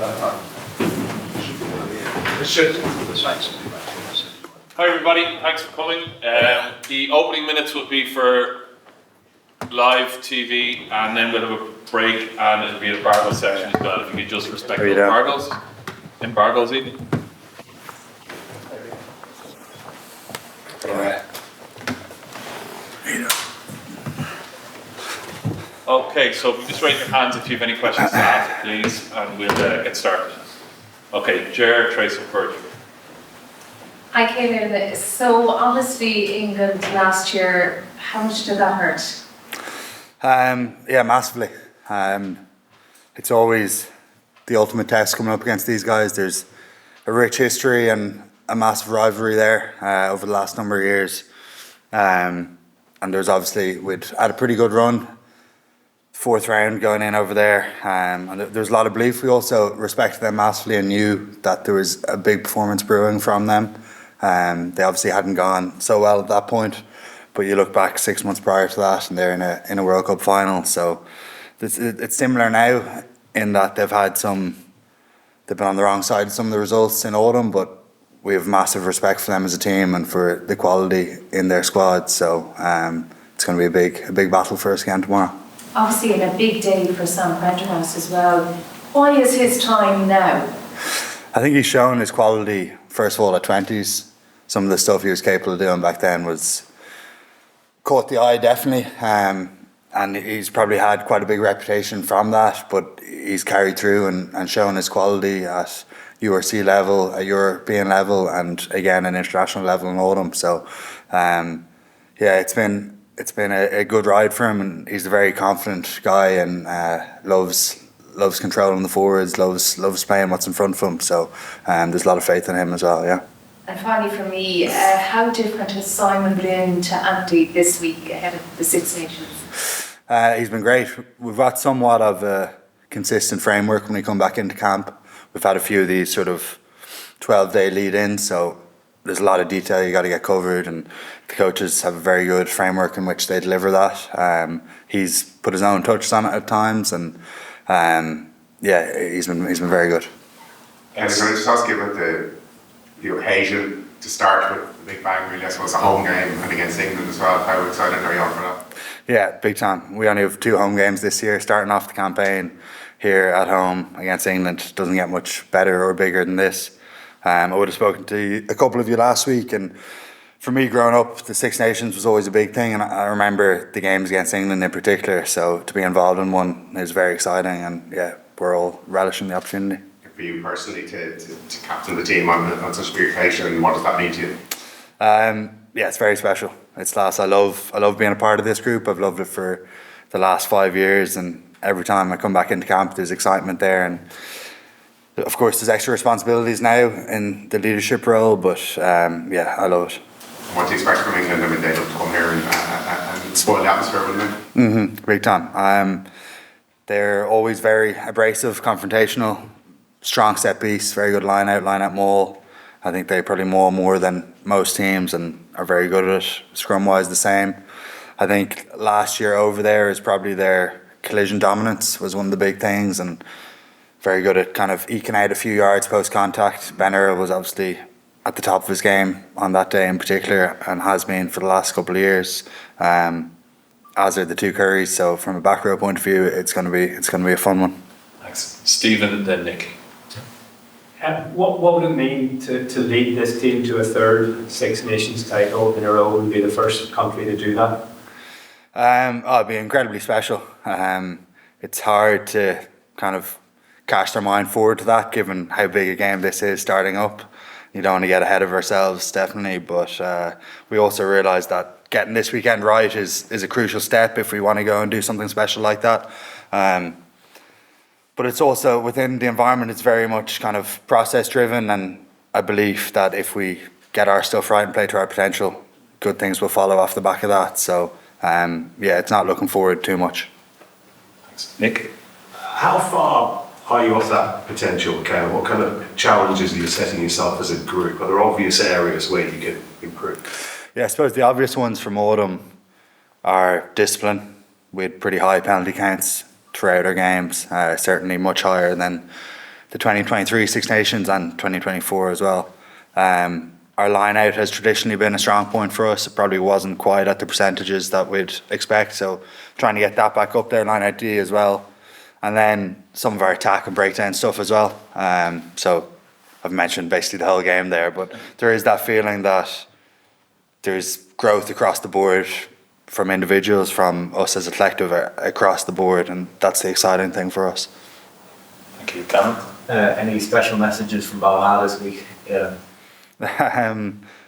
Hi everybody, thanks for coming. The opening minutes will be for live TV, and then we'll have a break, and it'll be an embargo session as well. If you could just respect the embargoes evening. Okay, so just raise your hands if you have any questions to ask, please, and we'll get started. Okay, Ger, Tracy, Virgil. Hi Caelan, so obviously England last year, how much did that hurt? Yeah, massively. It's always the ultimate test coming up against these guys. There's a rich history and a massive rivalry there over the last number of years. And there's obviously, we'd had a pretty good run, fourth round going in over there. And there was a lot of belief. We also respected them massively and knew that there was a big performance brewing from them. They obviously hadn't gone so well at that point, but you look back 6 months prior to that and they're in a World Cup final. So it's similar now in that they've been on the wrong side of some of the results in autumn, but we have massive respect for them as a team and for the quality in their squad. So it's going to be a big battle for us again tomorrow. Obviously in a big day for Sam Prendergast as well. Why is his time now? I think he's shown his quality, first of all, at 20s. Some of the stuff he was capable of doing back then caught the eye, definitely. And he's probably had quite a big reputation from that, but he's carried through and shown his quality at URC level, at European level, and again an international level in autumn. So, yeah, it's been a good ride for him, and he's a very confident guy and loves controlling the forwards, loves playing what's in front of him. So, there's a lot of faith in him as well. Yeah. And finally for me, how different has Simon been to Andy this week ahead of the Six Nations? He's been great. We've got somewhat of a consistent framework when we come back into camp. We've had a few of these sort of 12-day lead-ins, so there's a lot of detail you got to get covered, and the coaches have a very good framework in which they deliver that. He's put his own touches on it at times, and yeah, he's been very good. And can I just ask you about the occasion to start with the big bang, really? I suppose a home game and against England as well. How excited are you all for that? Yeah, big time. We only have 2 home games this year, starting off the campaign here at home against England. Doesn't get much better or bigger than this. I would have spoken to a couple of you last week, and for me growing up, the Six Nations was always a big thing, and I remember the games against England in particular, so to be involved in one is very exciting, and yeah, we're all relishing the opportunity. For you personally to captain the team on such a big occasion, what does that mean to you? Yeah, it's very special. It's class. I love being a part of this group. I've loved it for the last 5 years, and every time I come back into camp there's excitement there, and of course there's extra responsibilities now in the leadership role, but yeah, I love it. What do you expect from England? I mean, they love to come here and spoil the atmosphere, wouldn't they? Big time. They're always very abrasive, confrontational, strong set piece, very good line out maul. I think they probably maul more than most teams and are very good at it. Scrum wise, the same. I think last year over there is probably their collision dominance was one of the big things, and very good at kind of eking out a few yards post contact. Ben Earl was obviously at the top of his game on that day in particular, and has been for the last couple of years. As are the 2 Currys. So from a back row point of view, it's going to be a fun one. Thanks, Stephen, and then Nick. What would it mean to lead this team to a 3rd Six Nations title in a row and be the first country to do that? It'd be incredibly special. It's hard to kind of cast our mind forward to that, given how big a game this is starting up. You don't want to get ahead of ourselves, definitely, but we also realise that getting this weekend right is a crucial step if we want to go and do something special like that. But it's also within the environment, it's very much kind of process driven, and I believe that if we get our stuff right and play to our potential, good things will follow off the back of that. So yeah, it's not looking forward too much. Thanks. Nick? How far are you off that potential, Caelan? What kind of challenges are you setting yourself as a group? Are there obvious areas where you can improve? Yeah, I suppose the obvious ones from autumn are discipline. We had pretty high penalty counts throughout our games, certainly much higher than the 2023 Six Nations and 2024 as well. Our line out has traditionally been a strong point for us. It probably wasn't quite at the percentages that we'd expect, so trying to get that back up there, line out D as well. And then some of our attack and breakdown stuff as well. So I've mentioned basically the whole game there, but there is that feeling that there's growth across the board from individuals, from us as a collective across the board, and that's the exciting thing for us. Thank you, Cameron. Any special messages from Balha this week? Yeah.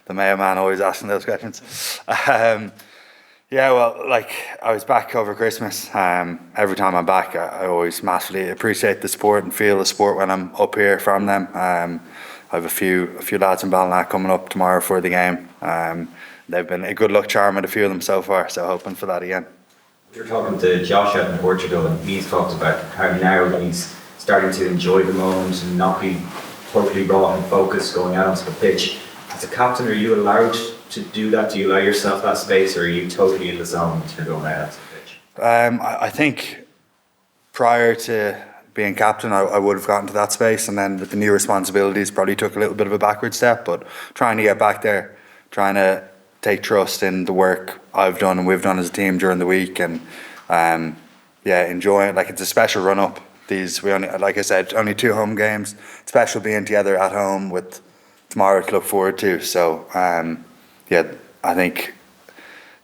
The Mayo man always asking those questions. Yeah, well, like I was back over Christmas. Every time I'm back, I always massively appreciate the support and feel the support when I'm up here from them. I have a few lads in Ballina coming up tomorrow for the game. They've been a good luck charm with a few of them so far, so hoping for that again. We were talking to Josh out in Portugal, and he's talked about how now he's starting to enjoy the moment and not be totally raw and focused going out onto the pitch. As a captain, are you allowed to do that? Do you allow yourself that space, or are you totally in the zone when you're going out onto the pitch? I think prior to being captain, I would have gotten to that space, and then with the new responsibilities, probably took a little bit of a backward step. But trying to get back there, trying to take trust in the work I've done and we've done as a team during the week, and enjoy it. Like, it's a special run up. We only, like I said, only 2 home games. It's special being together at home with tomorrow to look forward to. So I think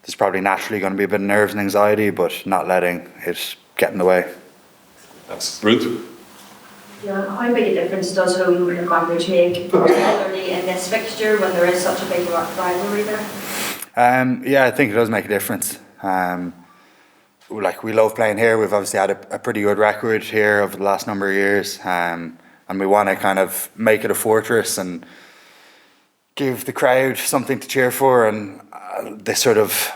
there's probably naturally going to be a bit of nerves and anxiety, but not letting it get in the way. Thanks. Ruth? Yeah, how big a difference does home advantage make, particularly in this fixture when there is such a big rivalry there? I think it does make a difference. Like, we love playing here. We've obviously had a pretty good record here over the last number of years, and we want to kind of make it a fortress and give the crowd something to cheer for, and this sort of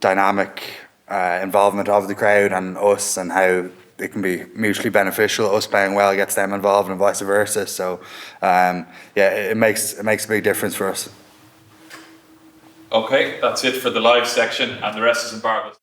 dynamic involvement of the crowd and us, and how it can be mutually beneficial. Us playing well gets them involved and vice versa. So it makes a big difference for us. Okay, that's it for the live section, and the rest is embargoed.